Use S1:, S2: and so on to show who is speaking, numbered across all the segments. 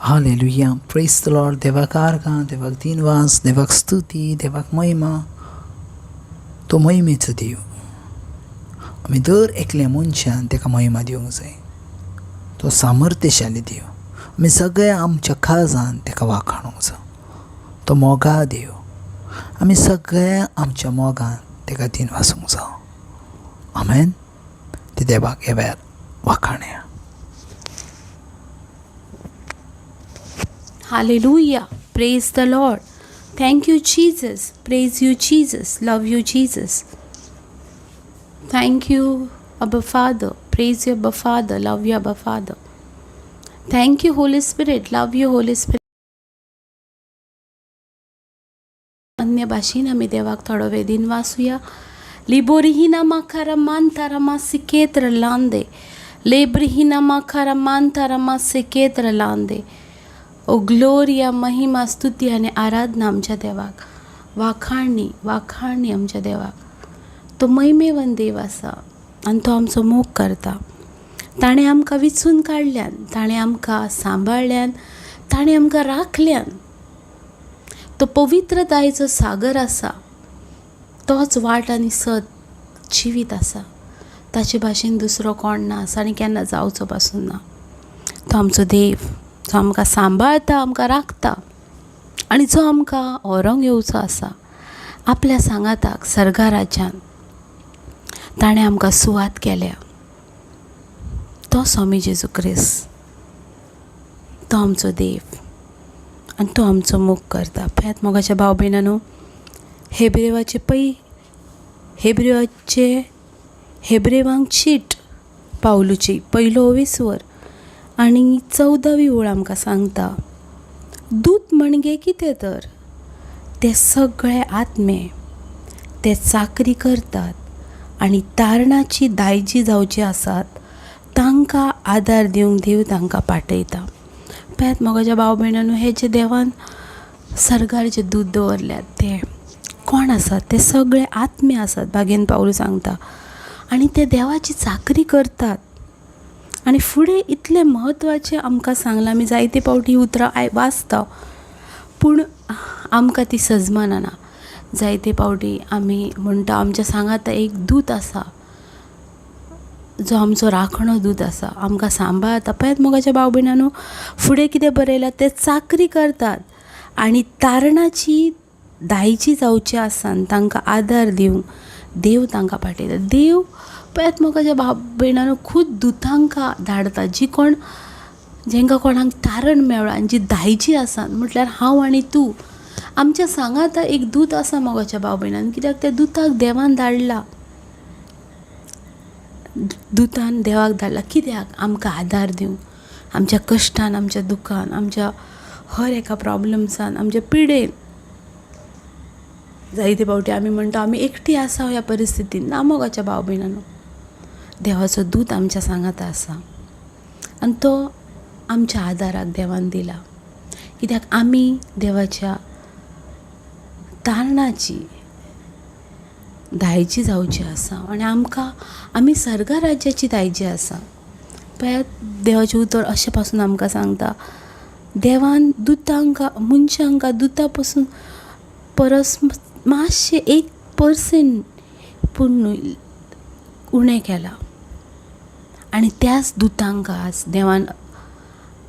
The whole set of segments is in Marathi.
S1: Hallelujah, praise the Lord. देवाक आर्गां, देवाक दिनवास, देवाक स्तुती, देवाक महिमा. तो महिमेचो देव. आमी दर एकल्या मनशान ताका महिमा दिवंक जाय. तो सामर्थ्यशाली देव. आमी सगळ्या आमच्या काळजान ताका वाखाणूंक जाय. तो मोगा देव. आमी सगळ्या आमच्या मोगान ताका दिनवासूंक जाय. आमेन. ते देवाक ह्या वेळार वाखाणया.
S2: Hallelujah. Praise the Lord. Thank you, Jesus. Praise you, Jesus. Love you, Jesus. Thank you, Abba Father. Praise you, Abba Father. Love you, Abba Father. Thank you, Holy Spirit. Love you, Holy Spirit. अन्य भाषेन आमी देवाक थोडो वेळ दिन वाचूया. लिबोरिहिना माखारा मांतारा मासिकेत्र लांदे. लेब्रिहिना माखारा मांतारा मासिकेत्र लांदे. ओ ग्लोरिया, महिमा, स्तुती आणि आराधना आमच्या देवाक. वाखाणणी आमच्या देवाक. तो महिमेवन देव आसा आनी तो आमचो मोग करता. ताणें आमकां विचून काडल्यान, ताणें आमकां सांबाळल्यान, ताणें आमकां राखल्यान. तो पवित्रतायेचो सागर आसा. तोच वाट आनी सत जिवीत आसा. ताचे भाशेन दुसरो कोण ना आसा आनी केन्ना जावचो पासून ना. तो आमचो देव, जो आमकां सांबाळता, आमकां राखता आनी जो आमकां व्हरोंक येवचो आसा आपल्या सांगाताक सर्गा राज्यान. ताणें आमकां सुवात केल्या. तो स्वामी जेजू क्रिस्त. तो आमचो देव आनी तो आमचो मोग करता. पळयात मोगाच्या भाव भयणांनो, हेब्रेवांक चीट पावलुची 1 वर आनी 14वी ओळ आमकां सांगता, दूत म्हणजे कितें तर ते सगळे आत्मे ते चाकरी करतात आनी तारणाची दायजी जावची आसात तांकां आदार दिवंक देव तांकां पाठयता. पळयात मोगाच्या भाव भयणांनो, हे जे देवान सर्गार जे दूत दवरल्यात ते कोण आसात? ते सगळे आत्मे आसात भागेन पावलू सांगता. आनी ते देवाची चाकरी करतात. आनी फुडें इतलें म्हत्वाचें आमकां सांगलां. आमी जायते फावटी ही उतरां वाचता पूण आमकां ती सजमाना. जायते फावटी आमी म्हणटा आमच्या सांगाता एक दूत आसा जो आमचो राखणो दूत आसा, आमकां सांबाळता. पळयात मोगाच्या भाव भयणांनो, फुडें कितें बरयलां, ते चाकरी करतात आनी तारणाची दायजी जावची आसान तांकां आदार दिवंक देव तांकां पाठयता. देव पळयात मोगाच्या भाव भयणांनो खूद दुतांकां धाडता जेंकां कोणाक तारण मेळ्ळा आनी जी दायजी आसात. म्हटल्यार हांव आनी तूं, आमच्या सांगाता एक दूत आसा मोगाच्या भाव भयणांनो. कित्याक त्या दुताक देवान धाडला. दुतान देवाक धाडला कित्याक? आमकां आदार दिवंक, आमच्या कश्टान, आमच्या दुखान, आमच्या हर एका प्रॉब्लम्सान, आमच्या पिडेन. जायते फावटी आमी म्हणटा आमी एकटी आसा ह्या परिस्थितीन. ना मोगाच्या भाव भयणांनो, देवाचो दूत आमच्या सांगाता आसा आनी तो आमच्या आदाराक देवान दिला. कित्याक आमी देवाच्या तारणाची दायजी जावची आसा आनी आमी सर्गा राज्याची दायजी आसा. पळयात देवाचें उतर अशें पासून आमकां सांगता, देवान मनशांका दुता पासून परस मातशें 1% पूण उणें केलां आनी त्याच दुतांकां आज देवान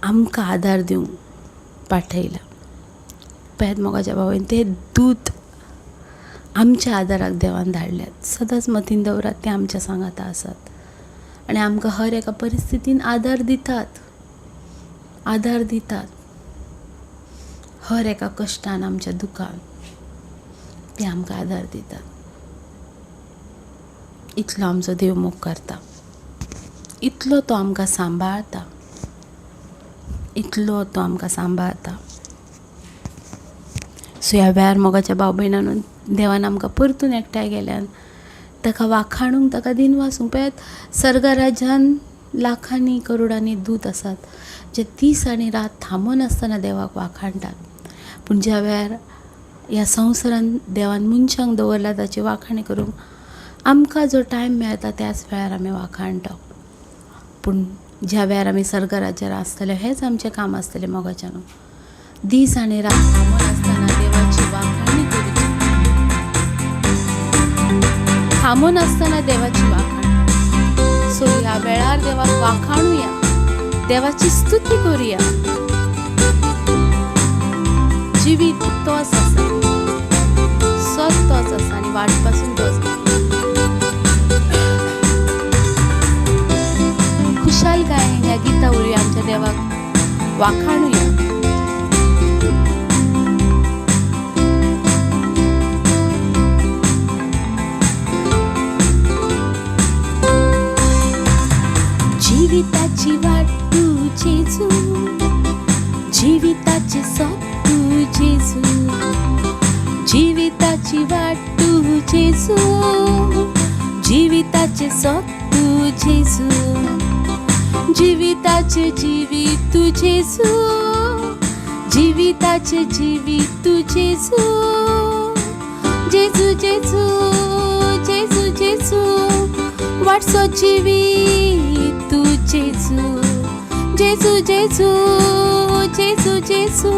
S2: आमकां आदार दिवंक पाठयला. पळयात मोगाच्या भावान, ते दूत आमच्या आदाराक देवान धाडल्यात. सदांच मतीन दवरात, ते आमच्या सांगाता आसात आनी आमकां हर एका परिस्थितीन आदार दितात. हर एका कश्टान, आमच्या दुखान ते आमकां आदार दितात. इतलो आमचो देव मोग करता. इतलो तो आमकां सांबाळता. सो ह्या वेळार मोगाच्या भाव भयणांनो, देवान आमकां परतून एकठांय केल्यान ताका वाखाणूंक, ताका दिन वासूंक. पळयात सर्गा राज्यान लाखांनी करोडांनी दूत आसात जे दीस आनी रात थांबून आसतना देवाक वाखाणटात. पूण ज्या वेळार ह्या संवसारान देवान मनशांक दवरला ताची वाखाणी करूंक आमकां जो टायम मेळटा त्याच वेळार आमी वाखाणटा. पूण ज्या वेळार आमी सर्गराज्यार आसतले हेच आमचें काम आसतलें मोगाच्यान. दीस आनी रात थांबून आसतना देवाची वाखाणणी करूची. थांबून आसतना देवाची वाखाण. सो ह्या वेळार देवाक वाखाणुया, देवाची स्तुती करुया. जिवीत तोच आसा, सोत तोच आसा आनी वाट पासून तोच आसा. खुशाल काय ह्या गिता उरूया, आमच्या देवाक वाखाणुया. जिविताची वाट तू जेजू, जिविताचे सोत तू जेजू. जिविताची वाट तू जेजू, जिविताचे सोत तू जेजू. जिविताचे जिवीत तू जेजू, जिविताचे जिवीत तू जेजू. जेजू जेजू जेजू जेजू, वाटसो जिवीत तू जेजू. जेजू जेजू जेजू जेजू,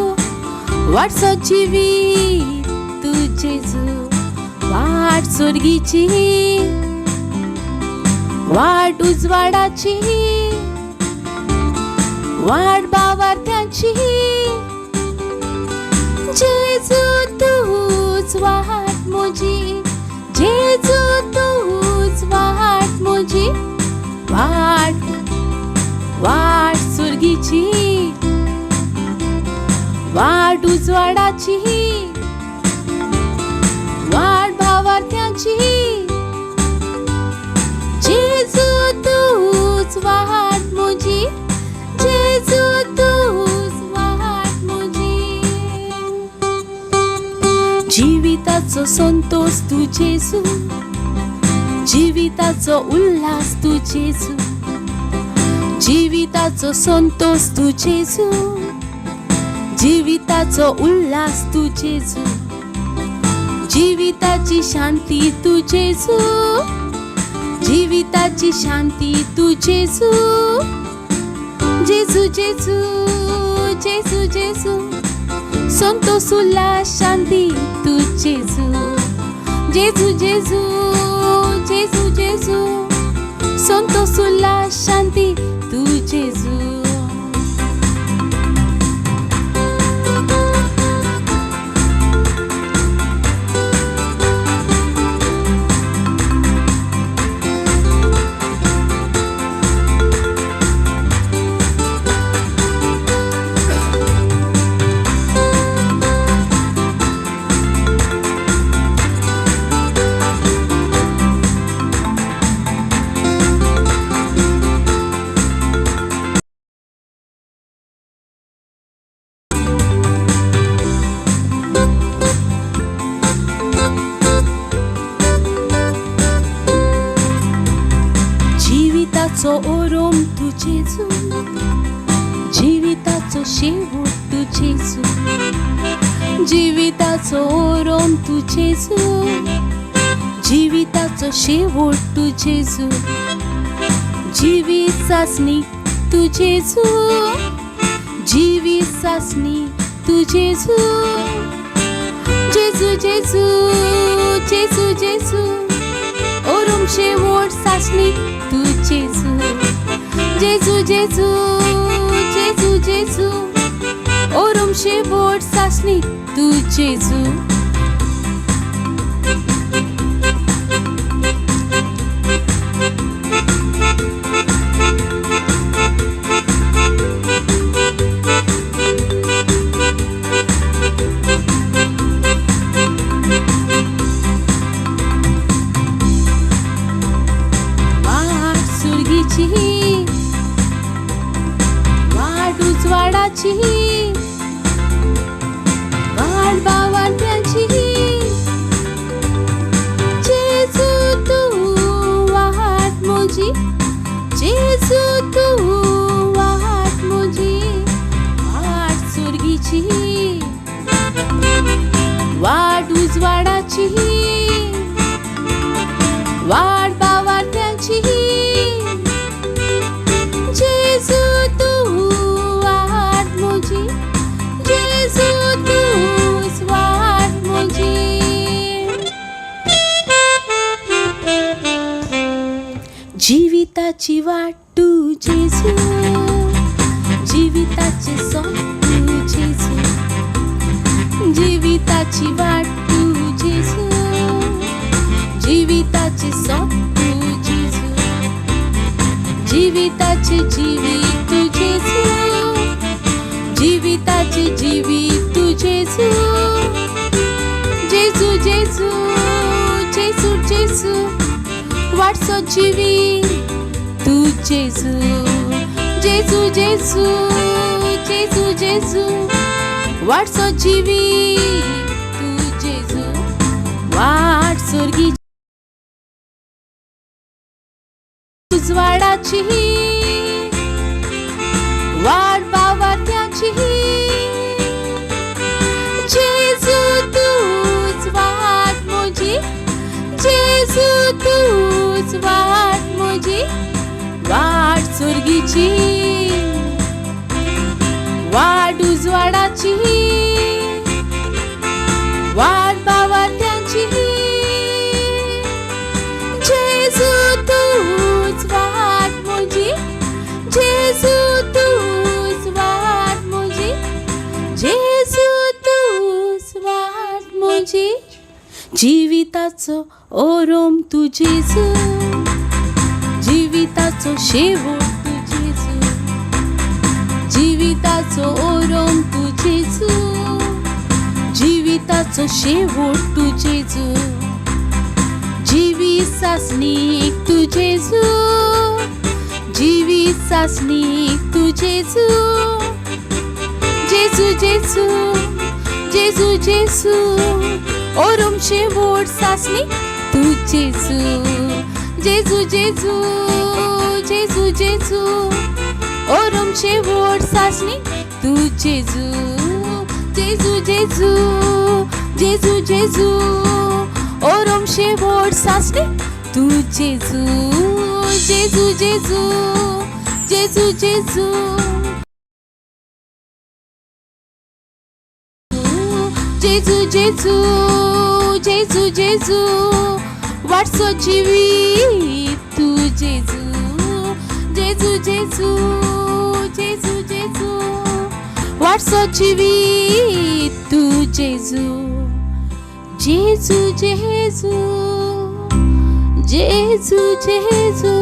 S2: वाटसो जिवीत तू जेजू. वाट स्वर्गीची, वाट उजवाडाची, वाट भावार्थ्याची. जेजू तूच वाट मोजी, जेजू तूच वाट मोजी. वाट वाट स्वर्गीची, वाट उजवाडाची, वाट भावार्थ्याची. जेजू तूच वाट मोजी, जेजू तूच वाट मोजी. जिविताचो संतोष तू जेजू, जिविताचो उल्हास तू जेजू. जिविताचो संतोष तू जेजू, जिविताचो उल्हास तू जेजू. जिविताची शांती तू जेजू, जिविताची शांती तू जेजू. जेजू जेजू जेजू जेजू, संतोष उल्हास शांती तू जेजू. जेजू जेजू जेजू जेजू, संतोष उल्हास शांती तू जेजू. जिविताचो ओरोम तू जेजू, जिविताचो शेवट तू जेजू. जिविताचो ओरोम तू जेजू, जिविताचो शेवट तू जेजू. जिवीत चाचणी तू जेजू, जिवीत चाचणी तू जेजू. जेजू जेजू जेजू जेजू, ओरोम शेवट चाचणी तू जेजू. जेजू जेजू जेजू जेजू, ओरोम शेवट चाचणी तू जेजू. वाट उजवाडाची, वाट भावार्थ्याची. जेजू तू वाट मोजी, जेजू तू वाट मोजी. वाट स्वर्गीची, वाट उजवाडाची, वाट भावार्थ्याची. जिविताची वाट तू जेजू, जीविताचे सोत तू जेजू, जीविताची वाट तू जेजू, जीविताचे सोत तू जेजू, जीविताचे जीवित तू जेजू, जीविताचे जीवित तू जेजू, जेजू जेजू जेजू जेजू, वाटसो जीवी तू जेजू, जेजू जेजू जेजू जेजू, वाटसो जीवी तू जेजू, वाट सोर्गी उजवाडाची वाट बावात्याची, जेजू तूच वाट मोजी, जेजू तूच वाट मोजी, वाट सोर्गीची वाट उजवाडाची वाट बावात्यांची, जेजू तूच वाट मोजी, जेजू तूच वाट मोजी, जेजू तूच वाट मोजी, जीविताचो ओरोम तू जेजू, जीविताचो शेवट तू जेजू, जीविताचो ओरोम तू जेजू, जीविताचो शेवट तू जेजू, जीवित सासणीक तू जेजू, जीवित सासणीक तू जेजू, जेजू जेजू जेजू जेजू, ओरोम शेवट सासणी तू जेजू, जेजू जेजू जेजू जेजू, ओरोम शेवट सासणी तू जेजू, जेजू जेजू जेजू जेजू, ओरोम शेवट सासणी तू जेजू, जेजू जेजू जेजू जेजू, जेजू जेजू जेजू जेजू, वाटसो जीवी तू जेजू, जेजू जेजू जेजू जेजू, वाटसो जीवी तू जेजू, जेजू जेजू जेजू जेजू,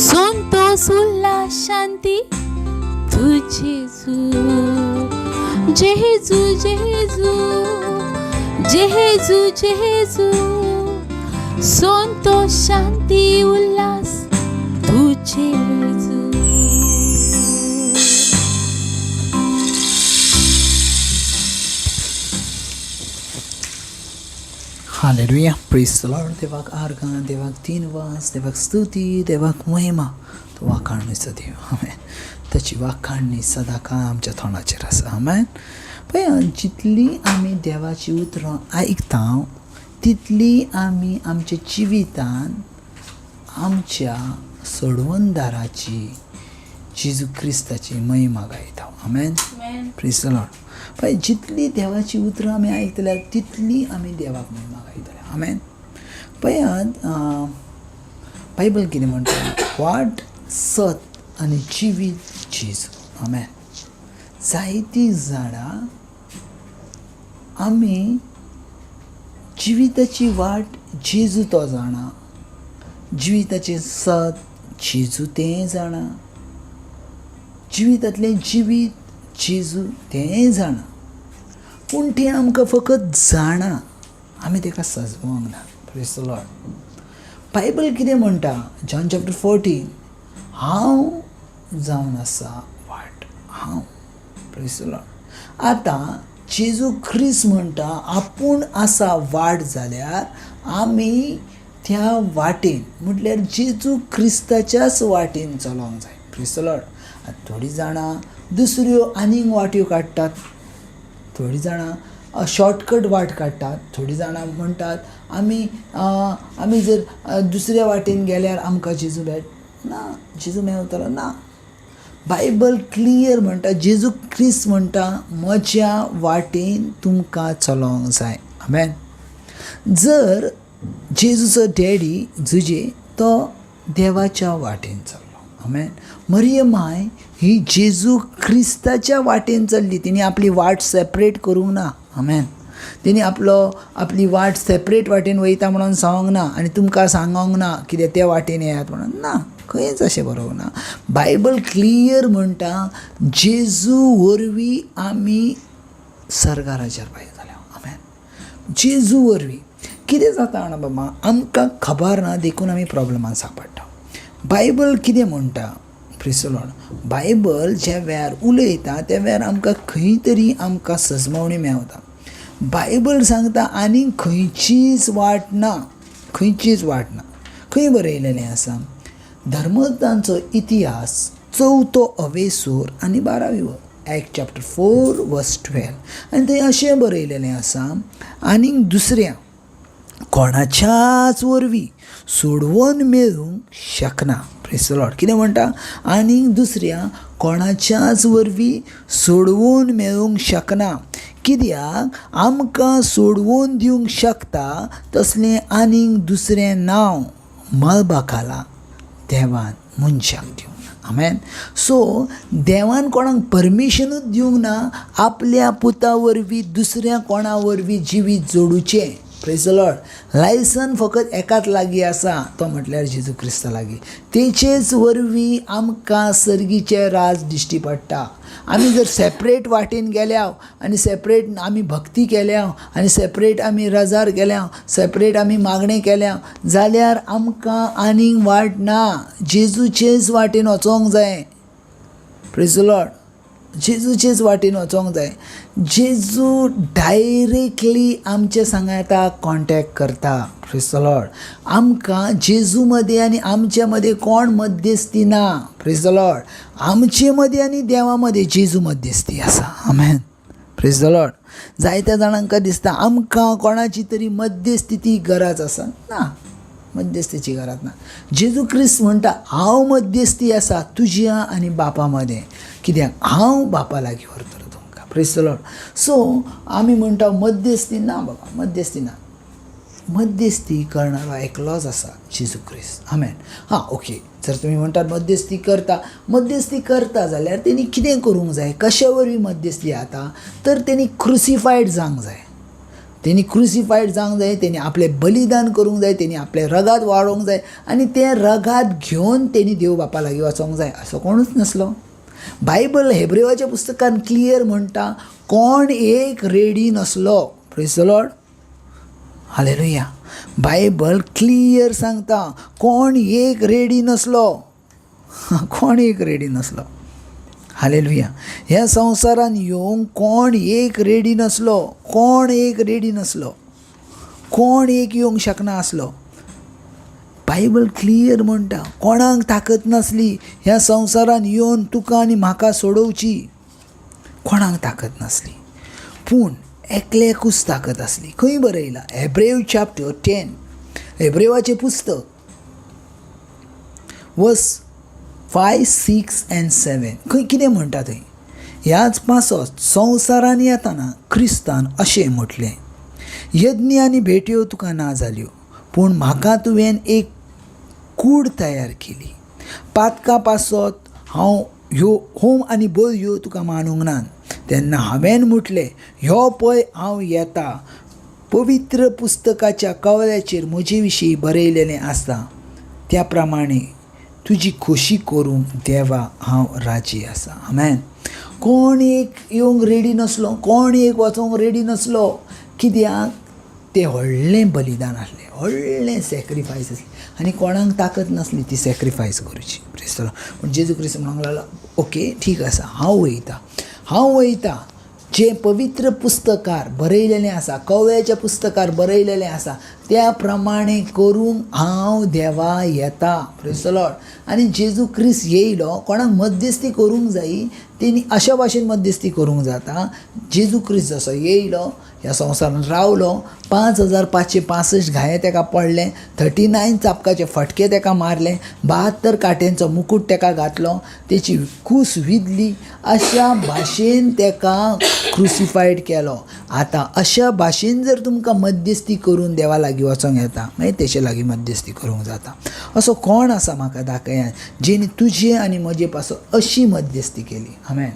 S2: संतोष उल्लास शांती तू जेजू, जेजू जेजू जेजू जेजू, संतोष शांती उल्लास तू जेजू.
S1: Hallelujah, praise the Lord. देवाक आर्गां, देवाक दिनवास, देवाक स्तुती, देवाक महिमा. तो वाखाणणीचो देव. आमेन. ताची वाखाणणी सदांकाळ आमच्या तोंडाचेर आसा. आमेन. पळय, जितली आमी देवाची उतरां आयकता तितली आमी आमच्या जिवितान आमच्या सोडवणदाराची जेजू क्रिस्ताची महिमा गायता. आमेन. Praise the Lord. पळय, जितली देवाची उतरां आमी आयकतल्यार तितली आमी देवाक महिमा गायतले. आमेन. पळयात, बायबल कितें म्हणटा, वाट सत आनी जिवीत जेजू. आमेन. जायतीं जाणां आमी जिविताची वाट जेजू तो जाणा, जिविताचें सत जेजू तें जाणा, जिवितांतलें जिवीत जेजू तें जाणा, पूण तें आमकां फकत जाणा, आमी तेका सजवंक ना. Praise the Lord. बायबल कितें म्हणटा, जॉन चॅप्टर 14, हांव जावन आसा वाट. हांव. Praise the Lord. आतां जेजू ख्रिस्त म्हणटा आपूण आसा वाट जाल्यार आमी त्या वाटेन म्हटल्यार जेजू क्रिस्ताच्याच वाटेन चलोंक जाय. Praise the Lord. थोडीं जाणां दुसऱ्यो आनीक वाट्यो काडटात, थोडीं जाणां शॉर्टकट वाट काडटात, थोडीं जाणां म्हणटात आमी जर दुसऱ्या वाटेन गेल्यार आमकां जेजू ना, जेजू मेवतलो ना. बायबल क्लियर म्हणटा, जेजू क्रिस्त म्हणटा म्हज्या वाटेन तुमकां चलोंक जाय. आमेन. जर जेजूचो डॅडी जुजे तो देवाच्या वाटेन चल्लो. आमेन. मरियम माय ही जेजू क्रिस्ताच्या वाटेन चल्ली. तिने आपली वाट सेपरेट करूंक ना. आमेन. तिने आपली वाट सेपरेट वाटेन वयता म्हणून सांगूंक ना आनी तुमकां सांगोंक ना कित्याक त्या वाटेन येयात म्हणून ना. खंयच अशें बरोवंक ना. बायबल क्लियर म्हणटा जेजू वरवीं आमी सर्गा राज्यार भायर जाल्या. आमेन. जेजू वरवीं कितें जाता जाणा बाबा, आमकां खबर ना देखून आमी प्रॉब्लमान सांपडटा. बायबल कितें म्हणटा, प्रेज द लॉर्ड, बायबल ज्या वेळार उलयता त्या वेळार आमकां खंय तरी आमकां सजमवणी मेवता. बायबल सांगता आनीक खंयचीच वाट ना, खंयचीच वाट ना. खंय बरयलेलें आसा, धर्मतांचो इतिहास 4थो अवेसूर आनी 12वी वर, Acts chapter 4 verse 12. आनी थंय अशें बरयलेलें आसा, आनीक दुसऱ्या कोणाच्याच वरवीं सोडवून मेळूंक शकना. Praise the Lord. कितें म्हणटा, आनीक दुसऱ्या कोणाच्याच वरवीं सोडवून मेळूंक शकना. कित्याक आमकां सोडवून दिवंक शकता तसलें आनीक दुसरें नांव मळबा खाला देवान मनशाक दिवंक ना. आमेन. सो देवान कोणाक परमिशनूच दिवंक ना आपल्या पुता वरवीं दुसऱ्या कोणा वरवीं जिवीत जोडूचें. Praise the Lord. लायसन फकत एकाच लागीं आसा, तो म्हटल्यार जेजू क्रिस्ता लागीं. तेचेच वरवीं आमकां सर्गीचें राज दिश्टी पडटा. आमी जर सेपरेट वाटेन गेल्या आनी सेपरेट आमी भक्ती केल्या आनी सेपरेट आमी रजार केल्या, सेपरेट आमी मागणें केल्या, जाल्यार आमकां आनीक वाट ना. जेजूचेच वाटेन वचोंक जाय. Praise the Lord. जेजूचेच वाटेन वचोंक जाय. जेजू डायरेक्टली आमचे सांगाता कॉन्टॅक्ट करता. Praise the Lord. आमकां जेजू मदें आनी आमचे मदें कोण मध्यस्थी ना. Praise the Lord. आमचे मदें आनी देवा मदें जेजू मध्यस्थी आसा. आमेन. Praise the Lord. जायत्या जाणांक दिसता आमकां कोणाची तरी मध्यस्थीची गरज आसा. ना, मध्यस्थीची गरज ना. जेजू क्रिस्त म्हणटा हांव मध्यस्थी आसा तुज्या आनी बापा मदें, कित्याक हांव बापा लागीं व्हरतलो तुमकां. Praise the Lord. सो आमी म्हणटा मध्यस्थी ना बाबा, मध्यस्थी ना. मध्यस्थी करणारो एकलोच आसा, जेजू क्रिस्त. आमेन. हां, ओके. जर तुमी म्हणटात मध्यस्थी करता जाल्यार तेणी कितें करूंक जाय, कशा वरवीं मध्यस्थी जाता, तर तेणी क्रुसिफायड जावंक जाय. तेणी क्रुसिफायड जावंक जाय, तेणी आपलें बलिदान करूंक जाय, तेणी आपले रगात वाडोवंक जाय आनी ते रगात घेवन तेणी देव बापा लागीं वचोंक जाय. असो कोणूच नसलो. बायबल हेब्रेवाच्या पुस्तकान क्लियर म्हणटा कोण एक रेडी नसलो. Praise the Lord. Hallelujah. Bible clear सांगता कोण एक रेडी नसलो. कोण एक रेडी नसलो. हालेलुया. ह्या संवसारान येवंक कोण एक रेडी नसलो. कोण एक रेडी नसलो. कोण एक येवंक शकना आसलो. बायबल क्लियर म्हणटा कोणाक ताकद नासली ह्या संवसारान येवन तुका आनी म्हाका सोडोवची. कोणाक ताकद नासली, पूण एकल्याकूच ताकद आसली. खंय बरयला, हेब्रेव चॅप्टर 10, हेब्रेवाचें पुस्तक, वर्स 5, 6 and 7. खंय कितें म्हणटा थंय, ह्याच पासत संवसारान येताना क्रिस्तान अशें म्हटलें, यज्ञ आनी भेटयो तुका ना जाल्यो, पूण म्हाका तुवें एक कूड तयार केली. पातकां पासत हांव ह्यो होम आनी बळयो तुका मानूंक ना. तेन्ना हांवें म्हटलें, ह्यो पळय हांव येता. पवित्र पुस्तकाच्या कवल्याचेर म्हजे विशीं बरयलेलें आसा त्या प्रमाणे तुजी खोशी करूंक देवा हांव राजी आसा. आमेन. कोण एक येवंक रेडी नसलो, कोण एक वचोंक रेडी नसलो, कित्याक तें व्हडलें बलिदान आसलें, व्हडलें सॅक्रिफायस आसलें आनी कोणाक ताकद नासली ती सॅक्रिफायस करची. Praise the Lord. पूण जेजू क्रिस्त म्हणूंक लागलो, ओके ठीक आसा, हांव वयता. जे पवित्र पुस्तकार बरयलेलें आसा, कवळ्याच्या पुस्तकार बरयलेलें आसा त्या प्रमाणे करूंक हांव देवा येता. Praise the Lord. आनी जेजू क्रिस्त येयलो, कोणाक मध्यस्थी करूंक जायी तेणी अशा भाशेन मध्यस्थी करूंक जाता. जेजू क्रिस्त जसो येयलो, ह्या संवसारान रावलो, 5565 घाये तेका पडले, 39 चापकाचे फटके तेका मारले, 72 काट्यांचो मुकूट तेका घातलो, तेची कूस विधली, अशा भाशेन तेका क्रुसिफायड केलो. आतां अशा भाशेन जर तुमकां मध्यस्थी करून देवा लागीं वचोंक येता मागीर तेचे लागीं मध्यस्थी करूंक जाता. असो कोण आसा म्हाका दाखयात जेणे तुजे आनी म्हजे पासो अशी मध्यस्थी केली. आमेन.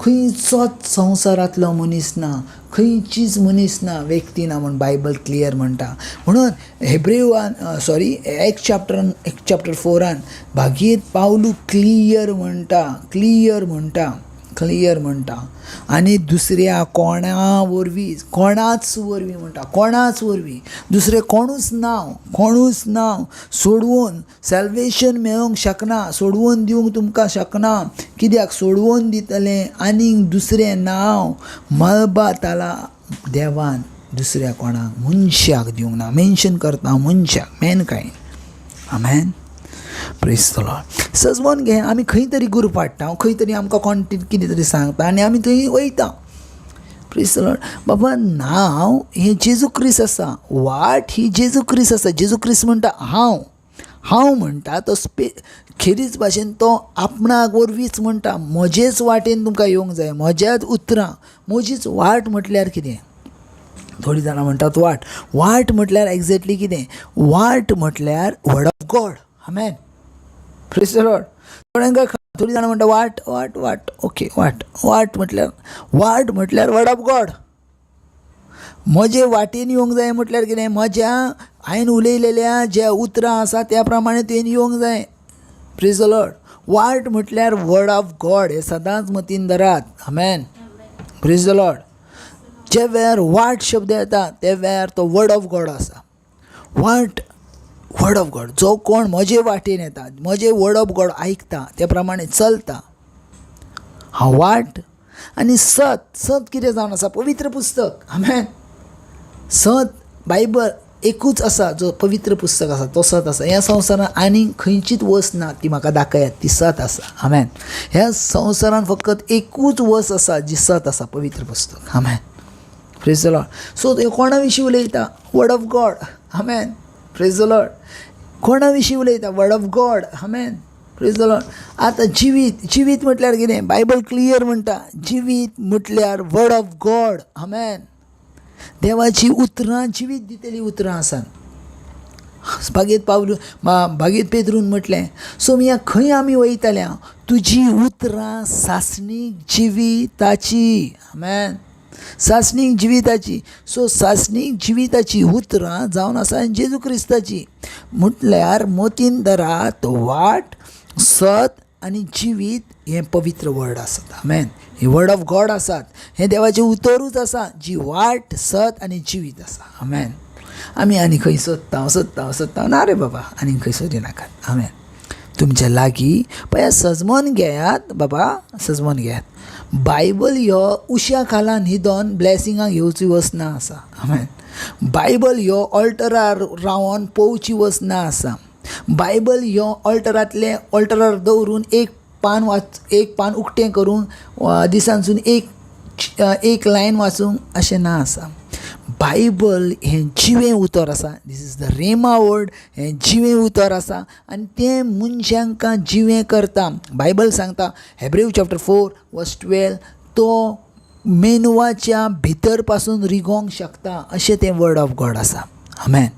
S1: खंयचोच संवसारांतलो मनीस ना, खंयचीच मनीस ना, व्यक्ती ना म्हूण बायबल क्लियर म्हणटा. म्हणून एक्ट चॅप्टर 4 भागीत पावलू क्लियर म्हणटा आनी दुसऱ्या कोणाच वरवीं दुसरें कोणूच नांव सोडवून सॅल्वेशन मेळोवंक शकना, सोडवून दिवंक तुमकां शकना. कित्याक सोडवून दितलें आनीक दुसरें नांव मळबाताला देवान दुसऱ्या कोणाक मनशाक दिवंक ना. मेन्शन करता मनशाक, मॅनकायंड. आमेन. Praise the Lord. सजमोन घे, आमी खंय तरी गुरू पाडटा, खंय तरी आमकां कॉन्टेंट कितें तरी सांगता आनी आमी थंय वयता. Praise the Lord. बाबा नांव हें जेजू क्रिस्त आसा, वाट ही जेजू क्रिस्त आसा. जेजू क्रिस्त म्हणटा हांव म्हणटा तो खेरीच भाशेन तो आपणाक वरवींच म्हणटा म्हजेच वाटेन तुमकां येवंक जाय, म्हज्याच उतरां. म्हजीच वाट म्हटल्यार कितें? थोडीं जाणां म्हणटात वाट म्हटल्यार एक्झॅक्टली कितें? वाट म्हटल्यार वर्ड ऑफ गॉड. आमेन. Praise the Lord. थोडीं जाणां म्हणटा वाट ओके वाट म्हटल्यार वर्ड ऑफ गॉड. म्हजे वाटेन येवंक जाय म्हटल्यार कितें? म्हज्या हांवें उलयलेल्या ज्या उतरां आसा त्या प्रमाणे तुवें येवंक जाय. Praise the Lord. वाट म्हटल्यार वर्ड ऑफ गॉड. हे सदांच मतीन धरात. आमेन. Praise the Lord. जे वेळार वाट शब्द येता त्या वेळार तो वर्ड ऑफ गॉड आसा. Word of God. जो कोण म्हजे वाटेन येता, म्हजे वर्ड ऑफ गॉड आयकता, त्या प्रमाणे चलता. हांव वाट आनी सत कितें जावन आसा? पवित्र पुस्तक. आमेन. सत बायबल एकूच आसा जो पवित्र पुस्तक आसा तो सत आसा. ह्या संवसारांत आनी खंयचीच वस्त ना ती म्हाका दाखयात, ती सत आसा. आमेन. ह्या संवसारांत फकत एकूच वस्त आसा जी सत आसा, पवित्र पुस्तक. आमेन. Praise the Lord. सो ते कोणा विशीं उलयता? Word of God. आमेन. Praise the Lord. कोणा विशीं उलयता? Word of God. आमेन. Praise the Lord. आतां जिवीत म्हटल्यार कितें? बायबल क्लियर म्हणटा जिवीत म्हटल्यार वर्ड ऑफ गॉड. आमेन. देवाची उतरां जिवीत दितली उतरां आसात. भागीत पेद्रून म्हटलें सोमिया खंय आमी वयतल्या तुजी उतरां सासणीक जिविताची. आमेन. सासणीक जिविताची. सो सासणीक जिविताची उतरां जावन आसा जेजू क्रिस्ताची. म्हटल्यार मतीन धरात वाट, सत आनी जिवीत हें पवित्र वर्ड आसात. आमेन. हे वर्ड ऑफ गॉड आसात. हें देवाचें उतरूच आसा जी वाट, सत आनी जिवीत आसा. आमेन. आमी आनी खंय सोदता ना रे बाबा, आनी खंय सोदी नाकात. आमेन. तुमच्या लागीं पळय सजमोन घेयात बाबा, सजमोन घेयात. बायबल ह्यो उश्या खाला न्हिदोन ब्लॅसिंगां घेवची वचना आसा. आमेन. बायबल ह्यो ऑल्टरार रावन पोवची वचना आसा. बायबल ह्यो ऑल्टरार दवरून एक पान उक्तें करून दिसांसून एक लायन वाचूंक अशें ना आसा. बायबल हें जिवें उतर आसा. This is the rhema word. हें जिवें उतर आसा आनी तें मनशांकां जिवें करता. बायबल सांगता हेब्रेव चॅप्टर 4:12 तो मेनवाच्या भितर पासून रिगोंक शकता अशें तें वर्ड ऑफ गॉड आसा. आमेन.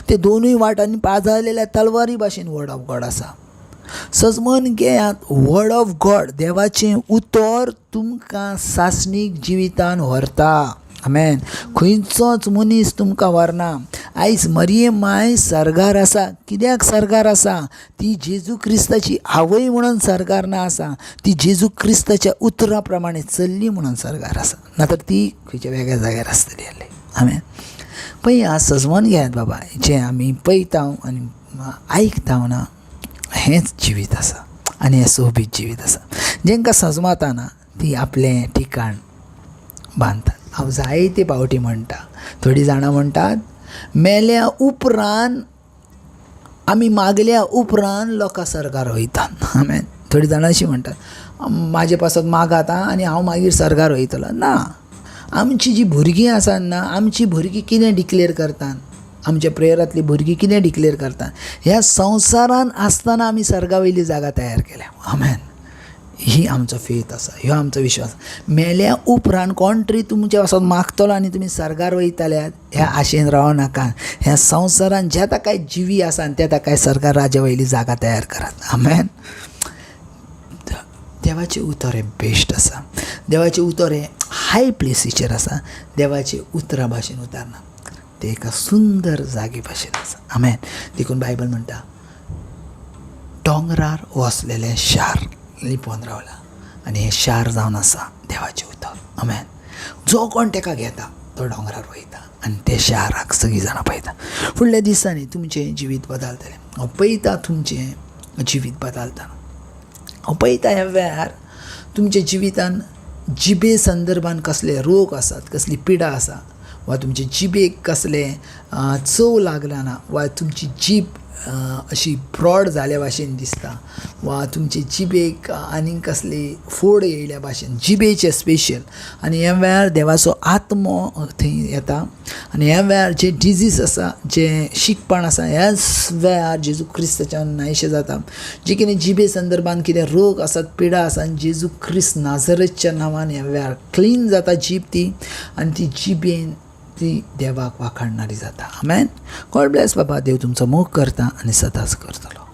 S1: ते दोनूय वाटांनी पाजळलेल्या तलवारी भाशेन वर्ड ऑफ गॉड आसा. सजमोन घेयात वर्ड ऑफ गॉड. देवाचें उतर तुमकां सासणीक जिवितान व्हरता. आमेन. खंयचोच मनीस तुमकां व्हरना. आयज मरिये माय सरगार आसा. कित्याक सरगार आसा? ती जेजू क्रिस्ताची आवय म्हणून सरगार ना आसा. ती जेजू क्रिस्ताच्या उतरा प्रमाणे चल्ली म्हणून सरगार आसा. नातर ती खंयच्या वेगळ्या जाग्यार आसतली. आमेन. पळय आज सजमोन घेयात बाबा. जें आमी पळयता आनी आयकता ना हेंच जिवीत आसा आनी हें सोबीत जिवीत आसा. जेंकां सजमता ना ती आपलें ठिकाण बांदतात. हांव जायते फावटी म्हणटा, थोडीं जाणां म्हणटात मेल्या उपरांत आमी मागल्या उपरांत लोकां सरगार वयतात. आमेन. थोडीं जाणां अशीं म्हणटात म्हाजे पासत मागात आनी हांव मागीर सरगार वयतलो. ना. आमची जीं भुरगीं आसात ना, आमची भुरगीं कितें डिक्लेर करतात? आमच्या प्रेयरांतलीं भुरगीं कितें डिक्लेर करतात? ह्या संवसारान आसतना आमी सर्गा वयली जागा तयार केल्या. आमेन. ही आमचो फेथ आसा, ह्यो आमचो विश्वास. मेल्या उपरांत कोण तरी तुमच्या वचोन मागतलो आनी तुमी सर्गार वयतल्यात ह्या आशेन रावो नाका. ह्या संवसारान जे ताकाय जिवी आसा आनी ते ताकाय सर्गार राजा वयली जागा तयार करात. आमेन. देवाचें उतर हें बेस्ट आसा. देवाचें उतर हें हाय प्लेसीचेर आसा. देवाचें उतरा भाशेन उतरना, ते एका सुंदर जागे भाशेन आसा. आमेन. देखून बायबल म्हणटा दोंगरार वसलेलें शार लिपोवन रावला आनी हें शार जावन आसा देवाचें उतर. आमेन. जो कोण ताका घेता तो दोंगरार वयता आनी ते शाराक सगळीं जाणां पळयता. फुडल्या दिसांनी तुमचें जिवीत बदलतलें. हांव पळयता तुमचें जिवीत बदलता. हांव पळयता ह्या वेळार तुमच्या जिवितान जिबे संदर्भान कसले रोग आसात, कसली पिडा आसा, वा तुमचे जिबेक कसले चव लागना ना, वा तुमची जीब अशी ब्रॉड जाल्या भाशेन दिसता, वा तुमचे जिबेक आनीक कसली फोड येयल्या भाशेन जिबेचे स्पेशल. आनी ह्या वेळार देवाचो आत्मो थंय येता आनी ह्या वेळार जे डिजीज आसा, जे शिकपण आसा, ह्याच वेळार जेजू क्रिस्ताच्यान नायशें जाता. जे कितें जिबे संदर्भान कितें रोग आसात, पिडा आसा, जेजू क्रिस्त नाझरेतच्या नांवान ह्या वेळार क्लीन जाता जीब ती, आनी ती जिबेन ती देवाक वाखाणणारी जाता. आमेन. गॉड ब्लेस बाबा. देव तुमचो मोग करता आनी सदांच करतलो.